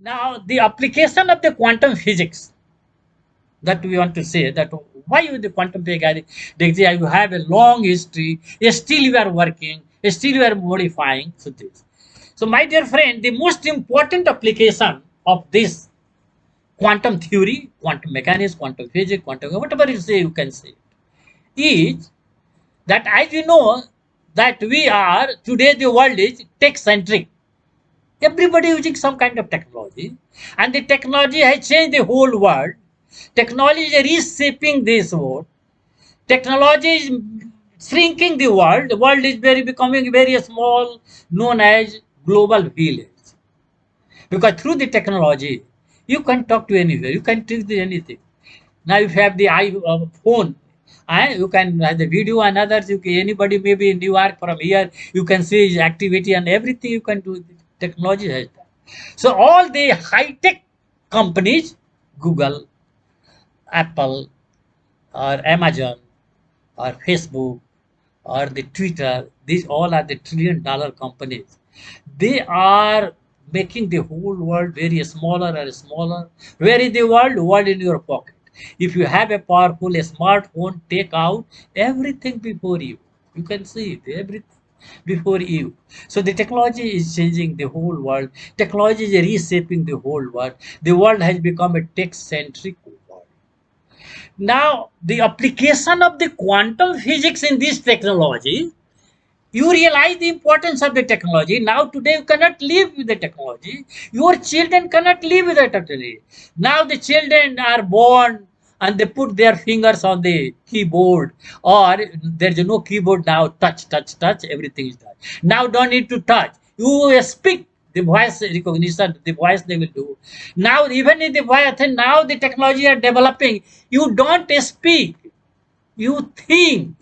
Now, the application of the quantum physics that we want to say that why with the quantum physics, you have a long history, still you are working, still you are modifying. So this. So, my dear friend, the most important application of this quantum theory, quantum mechanics, quantum physics, quantum whatever you say, you can say, is that as you know that we are today the world is tech centric. Everybody using some kind of technology, and the technology has changed the whole world. Technology is reshaping this world. Technology is shrinking the world. The world is very becoming very small, known as global village. Because through the technology, you can talk to anywhere. You can do anything. Now, if you have the phone, you can have the video and others. You can, anybody maybe in New York from here, you can see his activity and everything you can do. Technology has done. So all the high tech companies, Google, Apple, or Amazon, or Facebook, or the Twitter, these all are the trillion-dollar companies. They are making the whole world very smaller and smaller. Where is the world? World in your pocket. If you have a powerful smartphone, take out everything before you. You can see it, everything before you. So the technology is changing the whole world. Technology is reshaping the whole world. The world has become a tech-centric world. Now, the application of the quantum physics in this technology, you realize the importance of the technology. Now, today, you cannot live with the technology. Your children cannot live with the technology. Now, the children are born and they put their fingers on the keyboard, or there's no keyboard now. Touch, touch, touch, everything is done. Now, don't need to touch. You speak. The voice recognition, the voice they will do. Now, even in the voice, now the technology are developing. You don't speak, you think.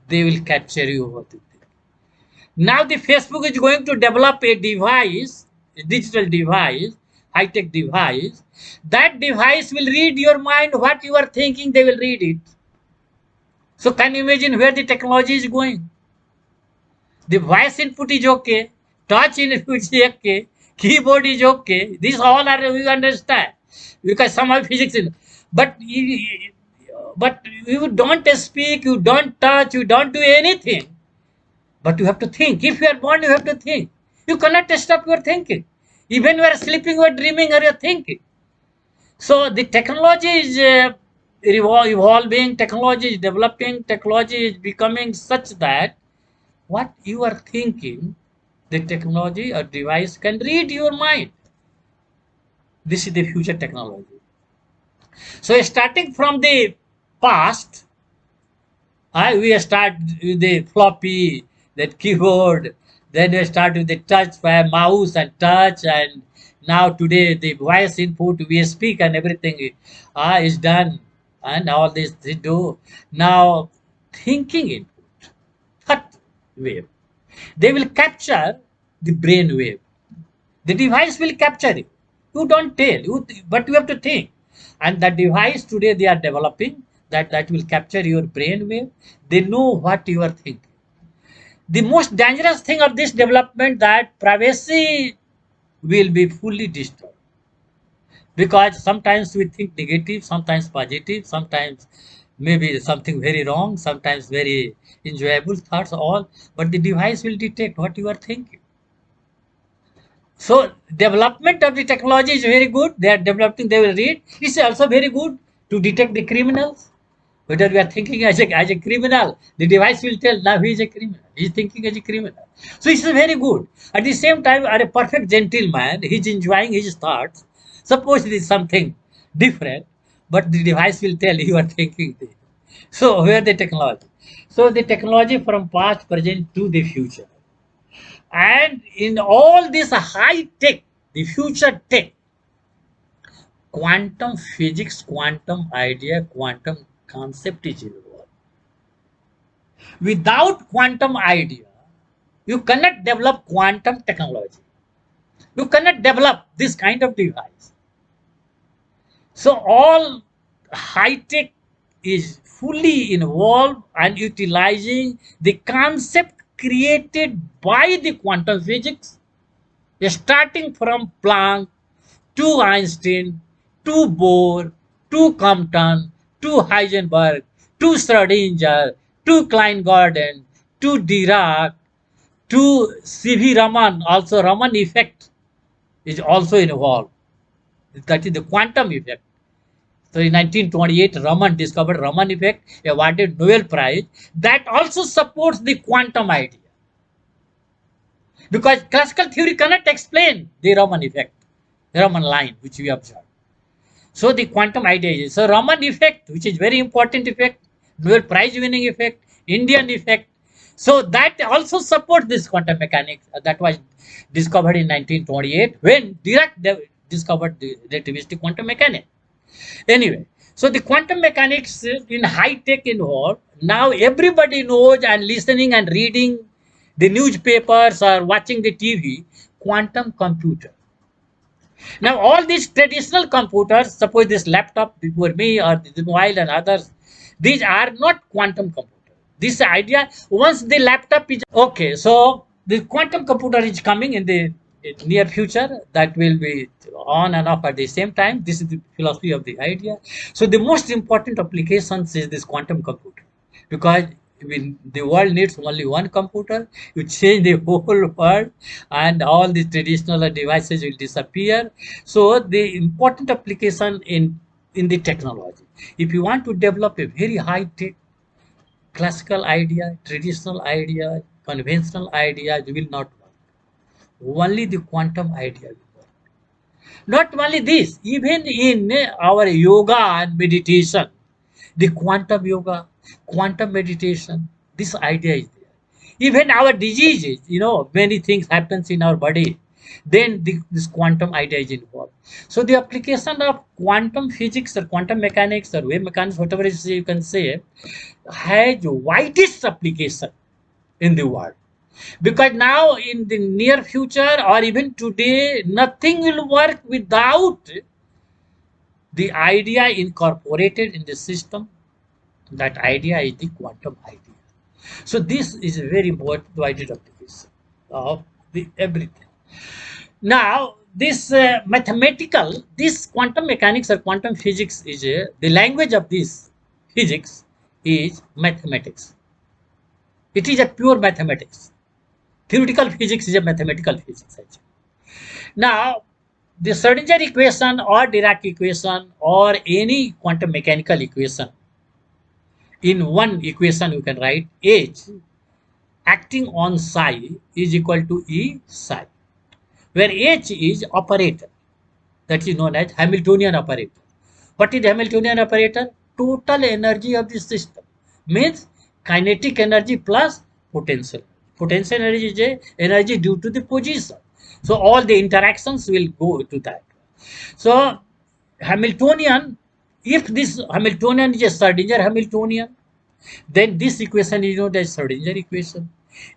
They will capture you what you think. Now the Facebook is going to develop a device, a digital device, high-tech device. That device will read your mind, what you are thinking, they will read it. So can you imagine where the technology is going? The voice input is okay, touch input is okay, keyboard is okay. These all are we understand because somehow physics is. But but you don't speak, you don't touch, you don't do anything. But you have to think. If you are born, you have to think. You cannot stop your thinking. Even you are sleeping, you are dreaming, or you are thinking. So the technology is evolving, technology is developing, technology is becoming such that what you are thinking, the technology or device can read your mind. This is the future technology. So starting from the past, we start with the floppy, that keyboard, then we start with the touch by mouse and touch, and now today the voice input, we speak and everything is done, and all this they do. Now thinking input, thought wave, they will capture the brain wave. The device will capture it. You don't tell, but you have to think. And the device today they are developing that will capture your brain wave. They know what you are thinking. The most dangerous thing of this development that privacy will be fully destroyed because sometimes we think negative, sometimes positive, sometimes maybe something very wrong, sometimes very enjoyable thoughts, all. But the device will detect what you are thinking. So development of the technology is very good. They are developing, they will read. It's also very good to detect the criminals. Whether we are thinking as a criminal, the device will tell now he is a criminal. He is thinking as a criminal. So it's very good. At the same time, are a perfect gentleman, he is enjoying his thoughts. Suppose it is something different, but the device will tell you are thinking this. So where the technology? So the technology from past, present to the future. And in all this high tech, the future tech, quantum physics, quantum idea, quantum concept is involved. Without quantum idea, you cannot develop quantum technology. You cannot develop this kind of device. So all high tech is fully involved and utilizing the concept created by the quantum physics. starting from Planck to Einstein, to Bohr, to Compton, to Heisenberg, to Schrodinger, to Klein-Gordon, to Dirac, to C.V. Raman, also Raman effect is also involved. That is the quantum effect. So in 1928, Raman discovered Raman effect, awarded Nobel Prize. That also supports the quantum idea. Because classical theory cannot explain the Raman effect, the Raman line, which we observe. So the quantum idea is, so Raman effect, which is very important effect, Nobel Prize winning effect, Indian effect. So that also supports this quantum mechanics that was discovered in 1928 when Dirac discovered the relativistic quantum mechanics. Anyway, so the quantum mechanics in high tech involved. Now everybody knows and listening and reading the newspapers or watching the TV, quantum computer. Now all these traditional computers, suppose this laptop before me or the mobile and others, these are not quantum computers. This idea, once the laptop is okay, so the quantum computer is coming in the near future that will be on and off at the same time. This is the philosophy of the idea. So the most important applications is this quantum computer, because when the world needs only one computer, you change the whole world and all the traditional devices will disappear. So the important application in the technology, if you want to develop a very high tech classical idea, traditional idea, conventional ideas will not work. Only the quantum idea will work. Not only this, even in our yoga and meditation, the quantum yoga, quantum meditation, this idea is there. Even our diseases, many things happens in our body, then this quantum idea is involved. So the application of quantum physics or quantum mechanics or wave mechanics, whatever it is you can say, has widest application in the world. Because now in the near future or even today, nothing will work without the idea incorporated in the system. That idea is the quantum idea. So this is a very important wided application of the everything. Now this this quantum mechanics or quantum physics is the language of this physics is mathematics. It is a pure mathematics. Theoretical physics is a mathematical physics actually. Now, the Schrodinger equation or Dirac equation or any quantum mechanical equation, in one equation you can write H acting on psi is equal to E psi, where H is operator, that is known as Hamiltonian operator. What is Hamiltonian operator? Total energy of the system, means kinetic energy plus potential. Potential energy is a energy due to the position. So all the interactions will go to that. So Hamiltonian, if this Hamiltonian is a Schrodinger Hamiltonian, then this equation is known as Schrodinger equation.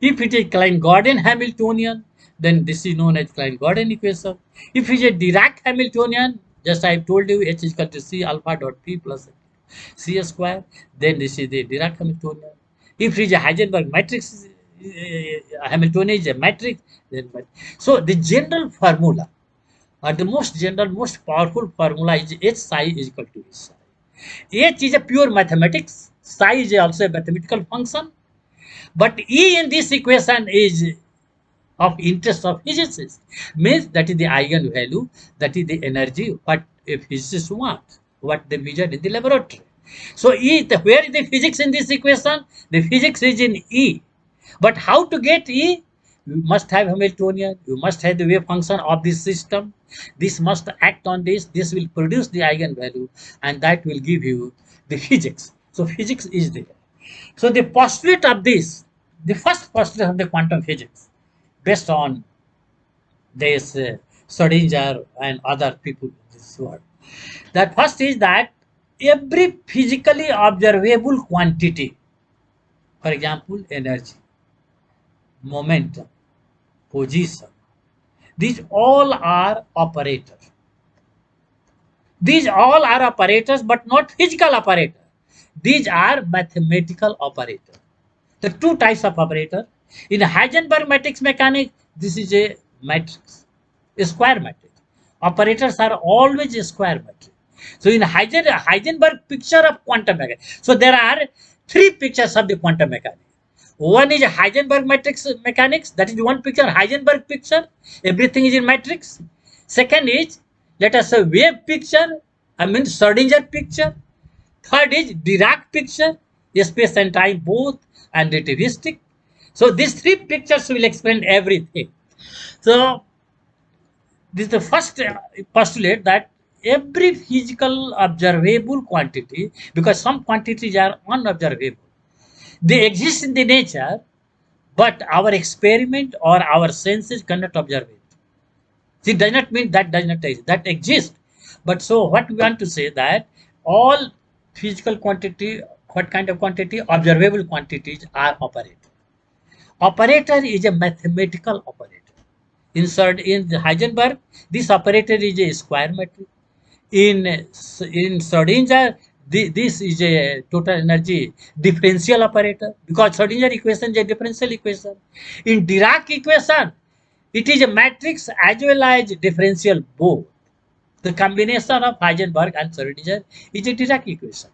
If it is Klein-Gordon Hamiltonian, then this is known as Klein-Gordon equation. If it is a Dirac Hamiltonian, just I have told you H is equal to C alpha dot P plus C square, then this is the Dirac Hamiltonian. If it is a Heisenberg matrix, Hamiltonian is a matrix, then so the general formula or the most general, most powerful formula is H psi is equal to E psi. H is a pure mathematics, psi is also a mathematical function, but E in this equation is of interest of physicists, means that is the eigenvalue, that is the energy what a physicist wants, what they measure in the laboratory. So where is the physics in this equation? The physics is in E. But how to get E? You must have Hamiltonian, you must have the wave function of this system. This must act on this will produce the eigenvalue, and that will give you the physics. So physics is there. So the postulate of this, the first postulate of the quantum physics, based on this Schrodinger and other people in this world. That first is that every physically observable quantity, for example, energy, momentum, position, these all are operators. These all are operators, but not physical operators. These are mathematical operators. The two types of operator. In Heisenberg matrix mechanics, this is a matrix. square matrix. Operators are always a square matrix. So in Heisenberg picture of quantum mechanics, so there are three pictures of the quantum mechanics. One is Heisenberg matrix mechanics, that is one picture, Heisenberg picture, everything is in matrix. Second is, let us say, wave picture, I mean Schrodinger picture. Third is Dirac picture, space and time both, and relativistic. So these three pictures will explain everything. So this is the first postulate that every physical observable quantity, because some quantities are unobservable, they exist in the nature, but our experiment or our senses cannot observe it. It does not mean that does not exist. That exists. But so what we want to say that all physical quantity, what kind of quantity? Observable quantities are operator. Operator is a mathematical operator. Insert in Heisenberg, this operator is a square matrix. In Schrodinger, this is a total energy differential operator, because Schrodinger equation is a differential equation. In Dirac equation, it is a matrix as well as differential both. The combination of Heisenberg and Schrodinger is a Dirac equation.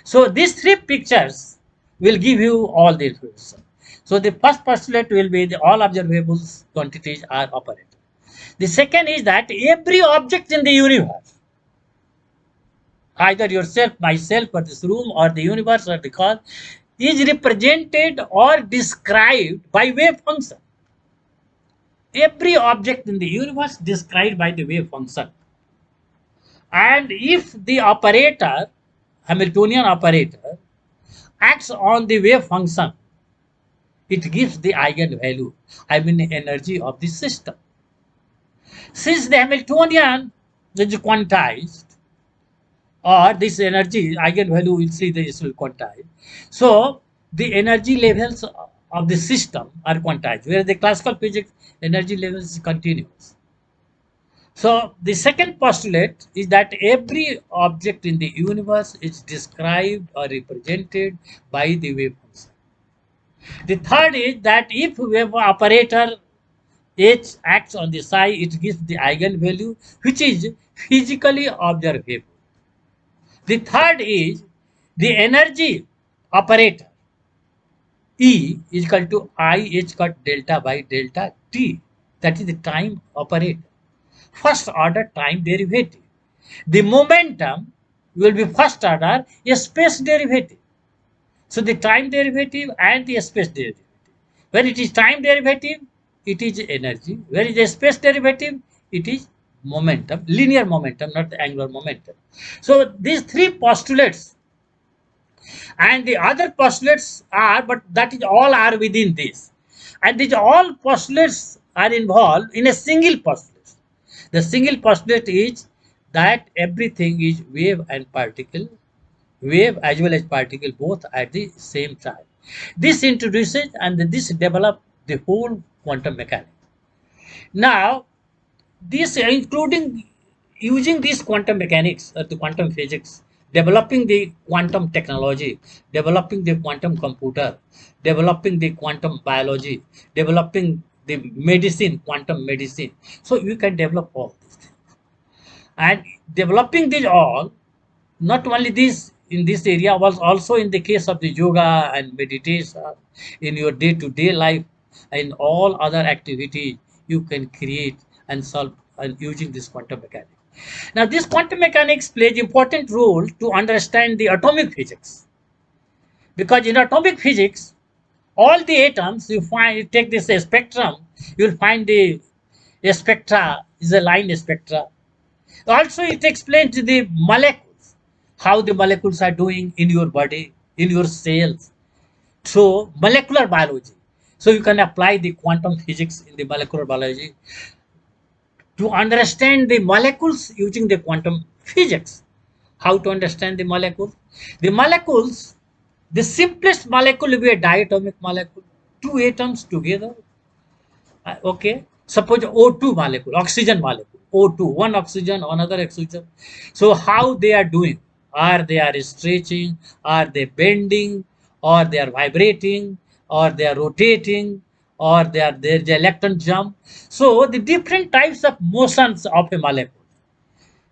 So these three pictures will give you all the information. So the first postulate will be the all observable quantities are operator. The second is that every object in the universe, either yourself, myself, or this room, or the universe, or the cause, is represented or described by wave function. Every object in the universe described by the wave function. And if the operator, Hamiltonian operator, acts on the wave function, it gives the eigenvalue, I mean energy of the system. Since the Hamiltonian is quantized, or this energy eigenvalue, we'll see this will quantize. So the energy levels of the system are quantized, whereas the classical physics energy levels is continuous. So the second postulate is that every object in the universe is described or represented by the wave function. The third is that if wave operator H acts on the psi, it gives the eigenvalue which is physically observable. The third is the energy operator E is equal to I H cut delta by delta T. That is the time operator. First order time derivative. The momentum will be first order a space derivative. So the time derivative and the space derivative. When it is time derivative, it is energy. When it is space derivative, it is momentum, linear momentum, not the angular momentum. So these three postulates and the other postulates are, but that is all are within this. And these all postulates are involved in a single postulate. The single postulate is that everything is wave and particle, wave as well as particle both at the same time. This introduces and this develops the whole quantum mechanics. Now, this including using these quantum mechanics or the quantum physics, developing the quantum technology, developing the quantum computer, developing the quantum biology, developing the medicine, quantum medicine. So you can develop all these things. And developing these all, not only this in this area, was also in the case of the yoga and meditation, in your day-to-day life, and all other activities you can create and solve and using this quantum mechanics. Now, this quantum mechanics plays important role to understand the atomic physics, because in atomic physics, all the atoms you find, you take this spectrum, you'll find the spectra is a line spectra. Also, it explains the molecules, how the molecules are doing in your body, in your cells. So, molecular biology. So, you can apply the quantum physics in the molecular biology to understand the molecules using the quantum physics. How to understand the molecules? The molecules, the simplest molecule will be a diatomic molecule, two atoms together. Okay, suppose O2 molecule, oxygen molecule, O2, one oxygen, another oxygen. So how they are doing? Are they are stretching? Are they bending? Or they are vibrating? Or they are rotating? or there is the electron jump. So the different types of motions of a molecule.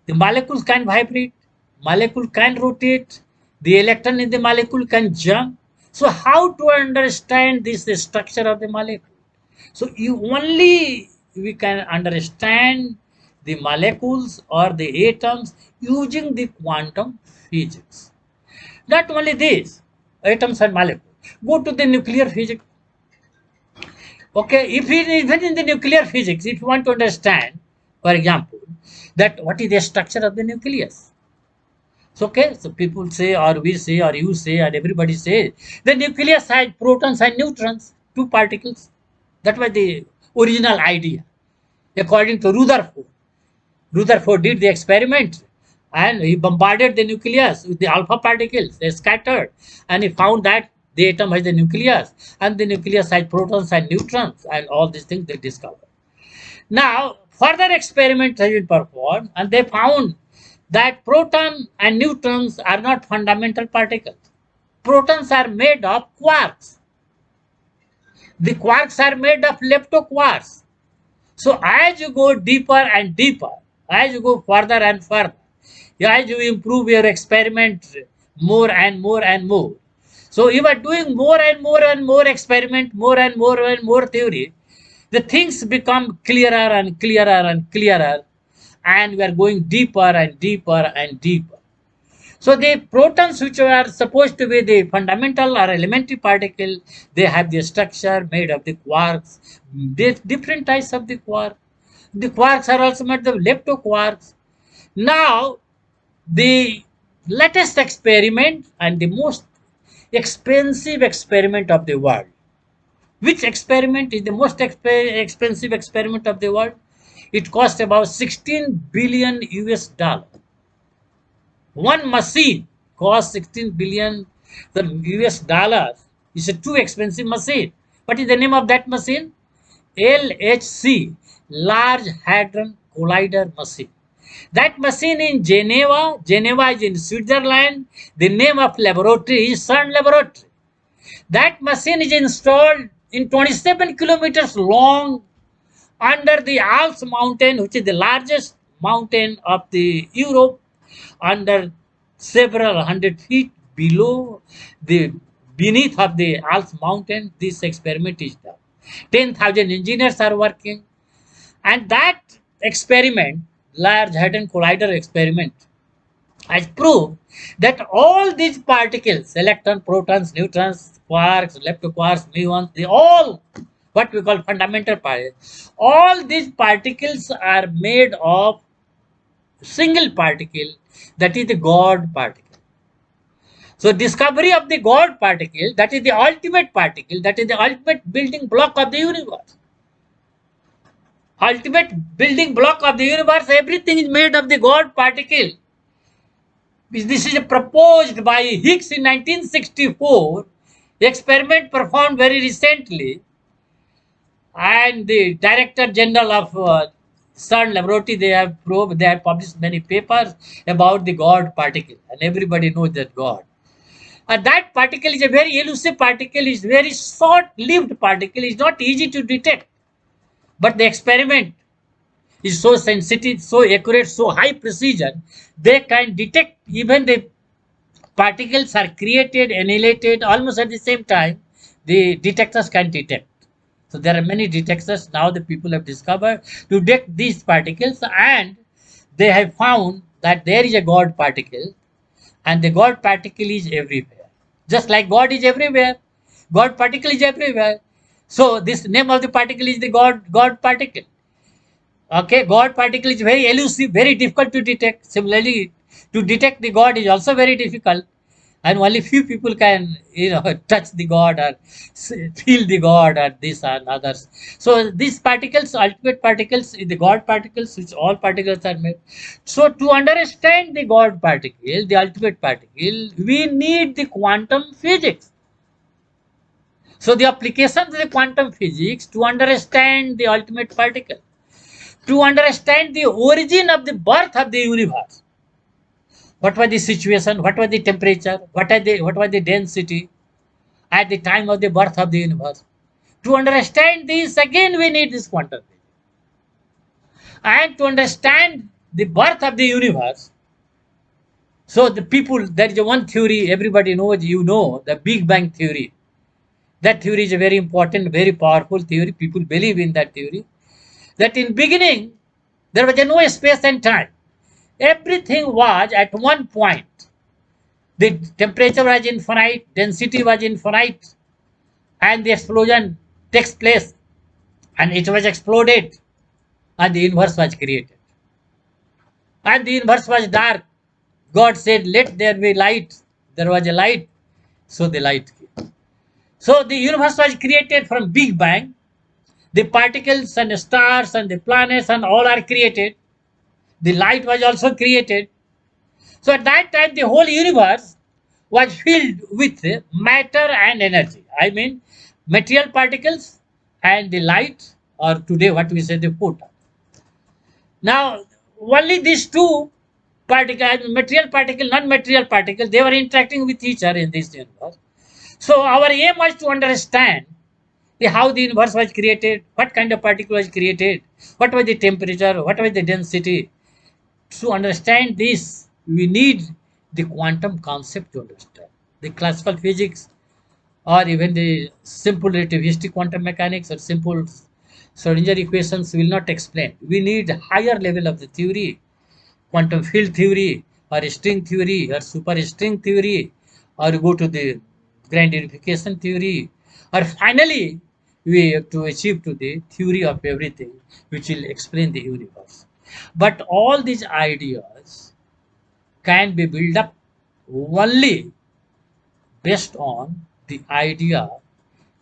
The molecule can vibrate, molecule can rotate, the electron in the molecule can jump. So how to understand this structure of the molecule? So you only we can understand the molecules or the atoms using the quantum physics. Not only this, atoms and molecules. Go to the nuclear physics. Okay, if even in the nuclear physics, if you want to understand, for example, that what is the structure of the nucleus. So okay, so people say, or we say, or you say, and everybody say, the nucleus has protons and neutrons, two particles. That was the original idea, according to Rutherford. Rutherford did the experiment and he bombarded the nucleus with the alpha particles. They scattered and he found that the atom has the nucleus and the nucleus has protons and neutrons and all these things they discovered. Now, further experiments have been performed and they found that proton and neutrons are not fundamental particles. Protons are made of quarks. The quarks are made of leptoquarks. So as you go deeper and deeper, as you go further and further, as you improve your experiment more and more and more. So you are doing more and more and more experiment, more and more theory. The things become clearer and clearer and clearer, and we are going deeper and deeper and deeper. So the protons, which are supposed to be the fundamental or elementary particle, they have the structure made of the quarks. There's different types of the quark. The quarks are also made of leptoquarks. Now, the latest experiment and the most expensive experiment of the world. Which experiment is the most expensive experiment of the world? It cost about 16 billion US dollar. One machine costs 16 billion the US dollars. It's a too expensive machine. What is the name of that machine? LHC, Large Hadron Collider Machine. That machine in Geneva, Geneva is in Switzerland. The name of laboratory is CERN Laboratory. That machine is installed in 27 kilometers long under the Alps mountain, which is the largest mountain of the Europe, under several hundred feet below the beneath of the Alps mountain. This experiment is done. 10,000 engineers are working, and that experiment, Large Hadron Collider experiment, has proved that all these particles, electrons, protons, neutrons, quarks, leptoquarks, muons, they all what we call fundamental particles. All these particles are made of single particle, that is the God particle. So discovery of the God particle, that is the ultimate particle, that is the ultimate building block of the universe. Ultimate building block of the universe, everything is made of the God particle. This is proposed by Higgs in 1964, experiment performed very recently, and the Director General of CERN Laboratory, they have published many papers about the God particle, and everybody knows that God. And that particle is a very elusive particle, is very short-lived particle, is not easy to detect. But the experiment is so sensitive, so accurate, so high precision, they can detect even the particles are created, annihilated almost at the same time. The detectors can detect. So there are many detectors now the people have discovered to detect these particles, and they have found that there is a God particle, and the God particle is everywhere. Just like God is everywhere, God particle is everywhere. So this name of the particle is the God particle. Okay, God particle is very elusive, very difficult to detect. Similarly, to detect the God is also very difficult, and only few people can touch the God or feel the God or this and others. So these particles, ultimate particles, the God particles, which all particles are made. So to understand the God particle, the ultimate particle, we need the quantum physics. So the applications of the quantum physics to understand the ultimate particle, to understand the origin of the birth of the universe. What was the situation? What was the temperature? What was the density at the time of the birth of the universe? To understand this, again we need this quantum physics. And to understand the birth of the universe, so the people, there is one theory everybody knows, the Big Bang theory. That theory is a very important, very powerful theory. People believe in that theory. That in beginning, there was no space and time. Everything was at one point. The temperature was infinite, density was infinite, and the explosion takes place, and it was exploded, and the universe was created. And the universe was dark. God said, "Let there be light." There was a light, so the light came. So the universe was created from Big Bang. The particles and the stars and the planets and all are created. The light was also created. So at that time, the whole universe was filled with matter and energy. I mean, material particles and the light, or today what we say the photon. Now, only these two particles, material particle, non-material particle, they were interacting with each other in this universe. So our aim was to understand how the universe was created, what kind of particle was created, what was the temperature, what was the density. To understand this, we need the quantum concept to understand. The classical physics or even the simple relativistic quantum mechanics or simple Schrodinger equations will not explain. We need higher level of the theory, quantum field theory or string theory or superstring theory, or go to the grand unification theory, or finally we have to achieve to the theory of everything which will explain the universe. But all these ideas can be built up only based on the idea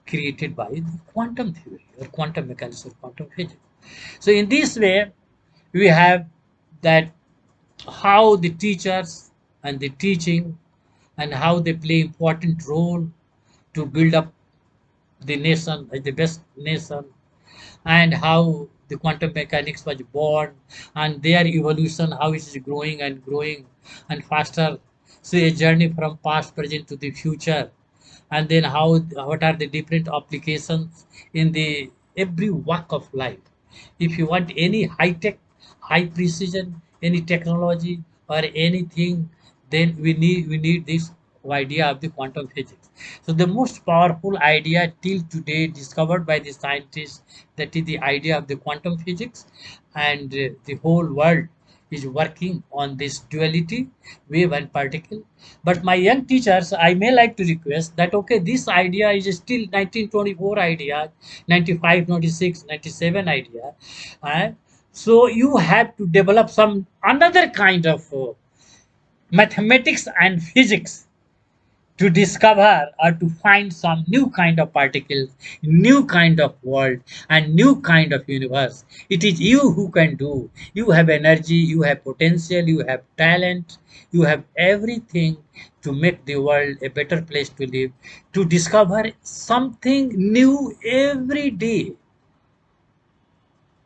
created by the quantum theory or quantum mechanics or quantum physics. So in this way, we have that how the teachers and the teaching and how they play important role to build up the nation as the best nation, and how the quantum mechanics was born and their evolution, how it is growing and faster. So a journey from past, present to the future, and then how what are the different applications in the every walk of life. If you want any high tech, high precision, any technology or anything, then we need this idea of the quantum physics. So the most powerful idea till today discovered by the scientists, that is the idea of the quantum physics, and the whole world is working on this duality, wave and particle. But my young teachers, I may like to request that, okay, this idea is still 1924 idea, 95, 96, 97 idea. So you have to develop some another kind of mathematics and physics to discover or to find some new kind of particles, new kind of world, and new kind of universe. It is you who can do. You have energy, you have potential, you have talent, you have everything to make the world a better place to live, to discover something new every day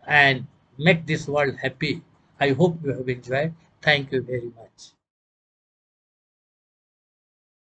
and make this world happy. I hope you have enjoyed. Thank you very much.